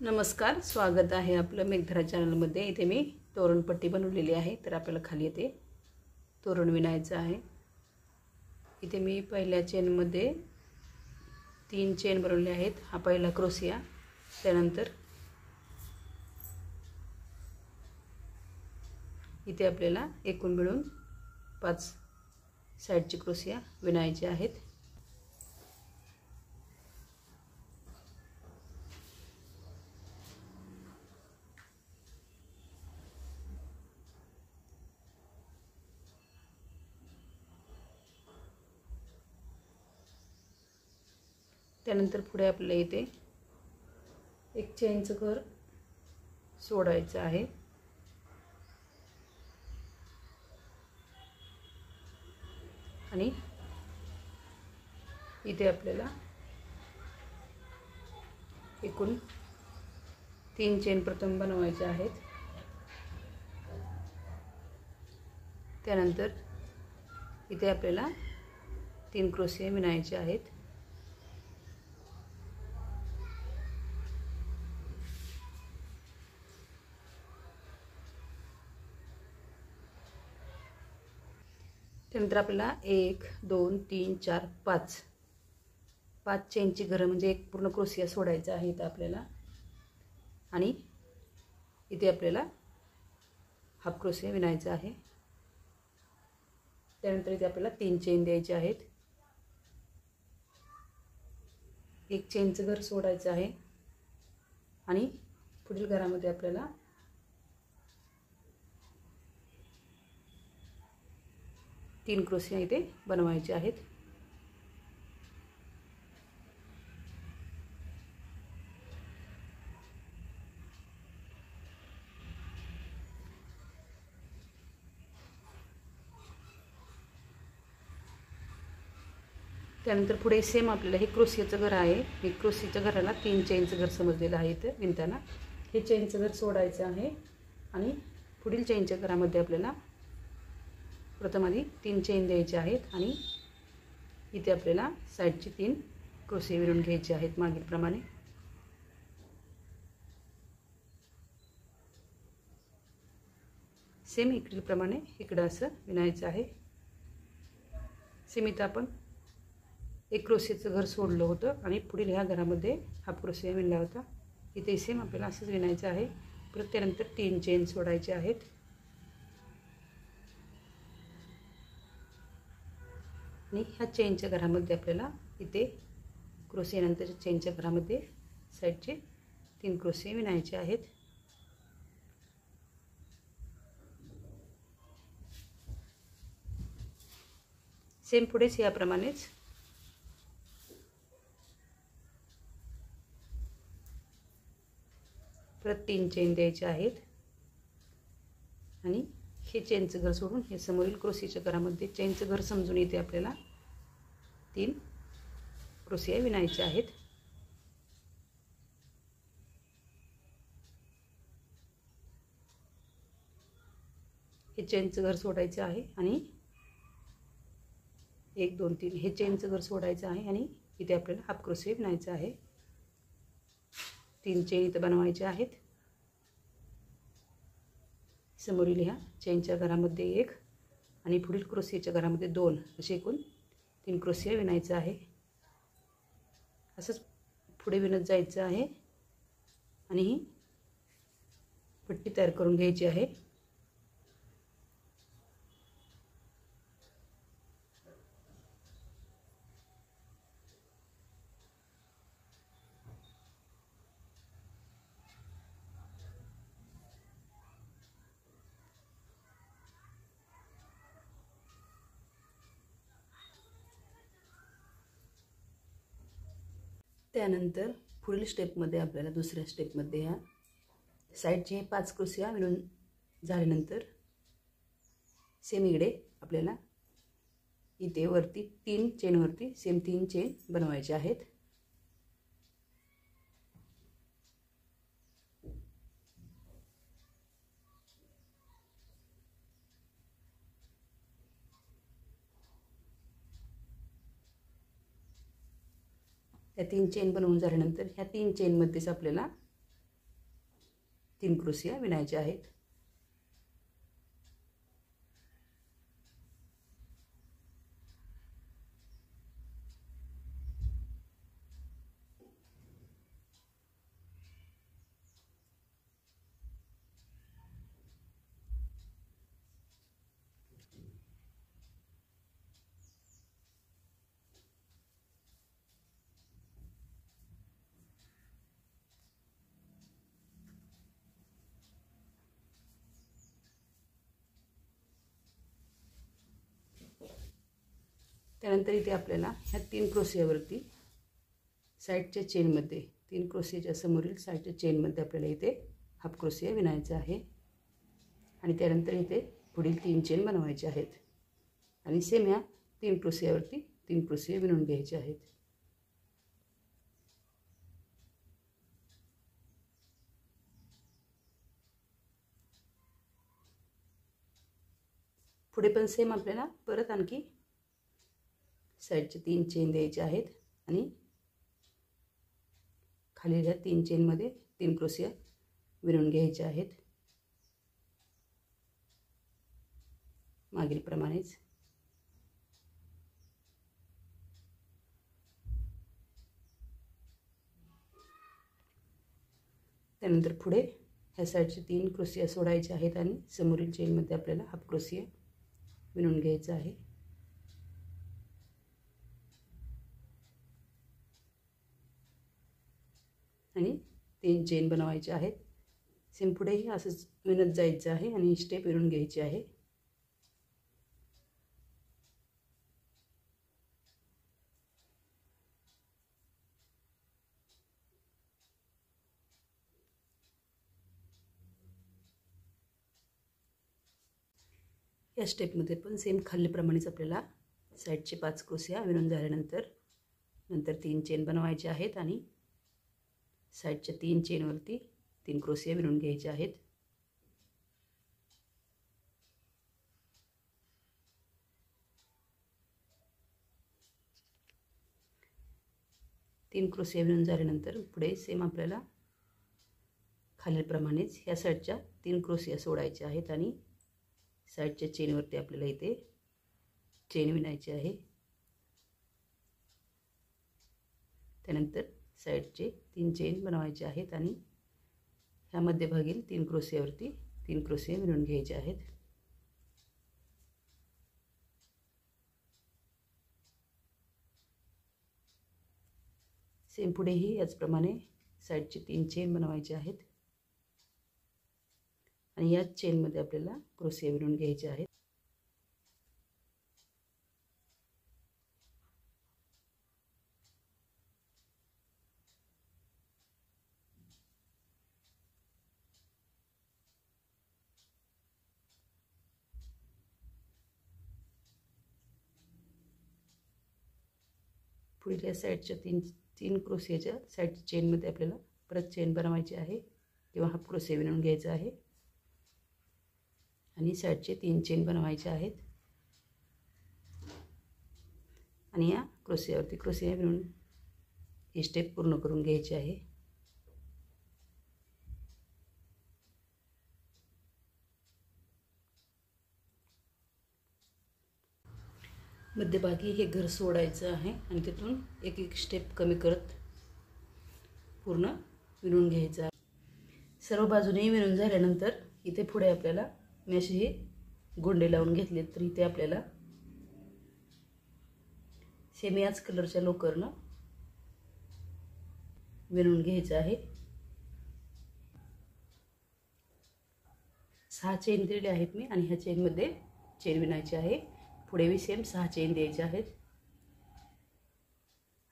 नमस्कार, स्वागत आहे आपलं मेघधरा चॅनलमध्ये। इथे मी तोरणपट्टी बनवलेली आहे, तर आपल्याला खाली येते तोरण विणायचं आहे। इथे मी पहिल्या चेनमध्ये 3 चेन बनवले आहेत। हा पहिला क्रोशिया, त्यानंतर इथे आपल्याला एकूण मिळून 5 साइडचे क्रोशिया विणायचे आहेत। त्यानंतर पुढे आपल्याला इथे एक चेनचं घर सोडायचं आहे। आणि इथे आपल्याला एकूण 3 चेन प्रथम बनवायचे आहेत। त्यानंतर इथे आपल्याला 3 क्रोशिया विणायचे आहेत। त्यानंतर आपल्याला 1 2 3 4 5 चेनची घरं म्हणजे एक पूर्ण क्रोशिया सोडायचा आहे इथे आपल्याला। आणि इथे आपल्याला हाफ क्रोशिया विणायचा आहे। त्यानंतर इथे आपल्याला 3 चेन द्यायचे आहेत। एक चेनचं घर सोडायचं आहे आणि पुढील घरामध्ये आपल्याला 3 क्रोशिया इथे बनवायचे आहेत। त्यानंतर पुढे सेम आपल्याला हे क्रोशियाचं घर आहे। हे क्रोशियाच्या घराला 3 चेनचं घर समजलेलं आहे इथे विणताना। हे चेनचं घर सोडायचं आहे आणि पुढील चेनच्या घरामध्ये आपल्याला प्रथम आधी 3 चेन द्यायचे आहेत आणि इथे आपल्याला साइडचे 3 क्रोशिया विणून घ्यायचे आहेत मागील प्रमाणे। सेम इकडील प्रमाणे इकडे असं विणायचं आहे। सेम इथं आपण एक क्रोशियाचं घर सोडलं होतं आणि पुढील ह्या घरामध्ये हाफ क्रोशिया विणला होता। इथे सेम आपल्याला असंच विणायचं आहे। परत त्यानंतर 3 चेन सोडायचे आहेत आणि ह्या चेनच्या घरामध्ये आपल्याला इथे क्रोशिया नंतरच्या चेनच्या घरामध्ये साइडचे 3 क्रोशिया विणायचे आहेत। सेम पुढेच याप्रमाणेच परत 3 चेन द्यायचे आहेत आणि हे चेनचं घर सोडून हे समोरील क्रोशियाच्या घरामध्ये चेनचं घर समजून इथे आपल्याला 3 क्रोशिया विणायचे आहेत। हे चेनचं घर सोडायचं आहे आणि 1 2 3 हे चेनचं घर सोडायचं आहे आणि इथे आपल्याला हाफ क्रोशिया विणायचा आहे। 3 चेन इथं बनवायचे आहेत। समोरील ह्या चेनच्या घरामध्ये 1 आणि पुढील क्रोशियाच्या घरामध्ये 2 असे एकूण 3 क्रोशिया विणायचं आहे। असंच पुढे विणत जायचं आहे आणि ही पट्टी तयार करून घ्यायची आहे। त्यानंतर पुढील स्टेपमध्ये आपल्याला दुसऱ्या स्टेपमध्ये ह्या साइडचे 5 क्रोशिया विणून झाल्यानंतर सेम इकडे आपल्याला इथे वरती 3 चेनवरती सेम 3 चेन बनवायचे आहेत। त्या 3 चेन बनवून झाल्यानंतर ह्या 3 चेनमध्येच आपल्याला 3 क्रोशिया विणायच्या आहेत. त्यानंतर इथे आपल्याला ह्या 3 क्रोशियावरती साईडच्या चेनमध्ये 3 क्रोशियाच्या समोरील साईडच्या चेनमध्ये आपल्याला इथे हाफ क्रोशिया विणायचा आहे. आणि त्यानंतर इथे पुढील 3 चेन बनवायचे आहेत आणि सेम ह्या 3 क्रोशियावरती 3 क्रोशिया विणून घ्यायचे आहेत. पुढे पण सेम आपल्याला परत आणखी साईडचे 3 चेन द्यायचे आहेत आणि खालील 3 चेनमध्ये 3 क्रोशिया विणून घ्यायचे आहेत मागील प्रमाणेच. त्यानंतर पुढे ह्या साईडचे 3 क्रोशिया सोडायचे आहेत आणि समोरील चेनमध्ये आपल्याला हाफ क्रोशिया विणून घ्यायचा आहे. आणि 3 चेन बनवायचे आहेत. सेम पुढेही असंच विणत जायचं आहे आणि स्टेप विणून घ्यायची आहे. या स्टेपमध्ये पण सेम खालीप्रमाणेच आपल्याला साईडचे 5 क्रोशिया विणून झाल्यानंतर 3 चेन बनवायचे आहेत आणि साईडच्या 3 चेनवरती 3 क्रोशिया विणून घ्यायचे आहेत. तीन क्रोशिया विणून झाल्यानंतर पुढे सेम आपल्याला खालीलप्रमाणेच ह्या साईडच्या 3 क्रोशिया सोडायच्या आहेत आणि साईडच्या चेनवरती आपल्याला इथे चेन विणायची आहे. त्यानंतर साईडचे 3 चेन बनवायचे आहेत आणि ह्या मध्यभागील 3 क्रोशियावरती 3 क्रोशिया विणून घ्यायचे आहेत. सेम पुढेही याचप्रमाणे साईडचे 3 चेन बनवायचे आहेत आणि याच चेनमध्ये आपल्याला क्रोशिया विणून घ्यायचे आहेत. पुढील या साईडच्या 3 क्रोशियाच्या साईडच्या चेनमध्ये आपल्याला परत चेन बनवायची आहे किंवा हाफ क्रोशिया विणून घ्यायचा आहे आणि साईडचे 3 चेन बनवायचे आहेत आणि या क्रोशियावरती क्रोशिया विणून ही स्टेप पूर्ण करून घ्यायची आहे. मध्यभागी हे घर सोडायचं आहे आणि तिथून एक एक स्टेप कमी करत पूर्ण विणून घ्यायचं आहे. सर्व बाजूने विणून झाल्यानंतर इथे पुढे आपल्याला मी असे हे गोंडे लावून घेतले तर इथे आपल्याला सेम याच कलरच्या लोकरनं विणून घ्यायचं आहे. 6 चेन दिलेले आहेत मी आणि ह्या चेनमध्ये चेन विणायची आहे. पुढे मी सेम 6 चेन द्यायचे आहेत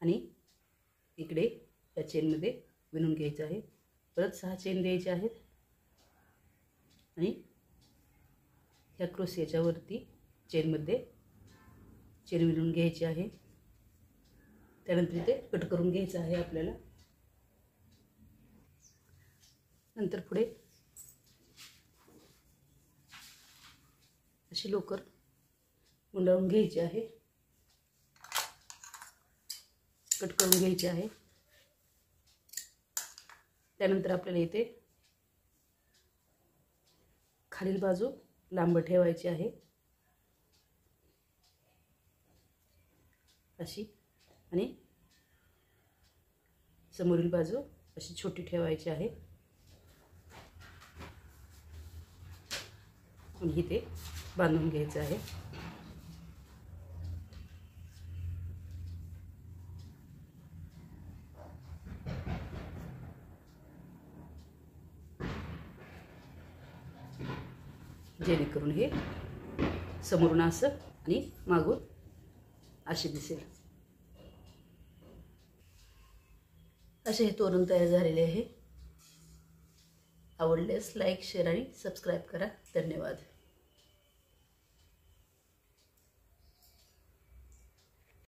आणि इकडे या चेनमध्ये विणून घ्यायचं आहे. परत 6 चेन द्यायचे आहेत आणि या क्रोशियाच्या वरती चेनमध्ये चेन विणून घ्यायची आहे. त्यानंतर इथे कट करून घ्यायचं आहे आपल्याला. नंतर पुढे अशी लोकर गुंडाळून घ्यायची आहे, कट करून घ्यायची आहे. त्यानंतर आपल्याला इथे खालील बाजू लांब ठेवायची आहे अशी, आणि समोरील बाजू अशी छोटी ठेवायची आहे आणि इथे बांधून घ्यायचं आहे। जेणेकरून हे समोरून असं आणि मागून असे दिसेल। असे हे तोरण तयार झालेले आहे। आवडल्यास लाईक, शेअर आणि सबस्क्राईब करा। धन्यवाद।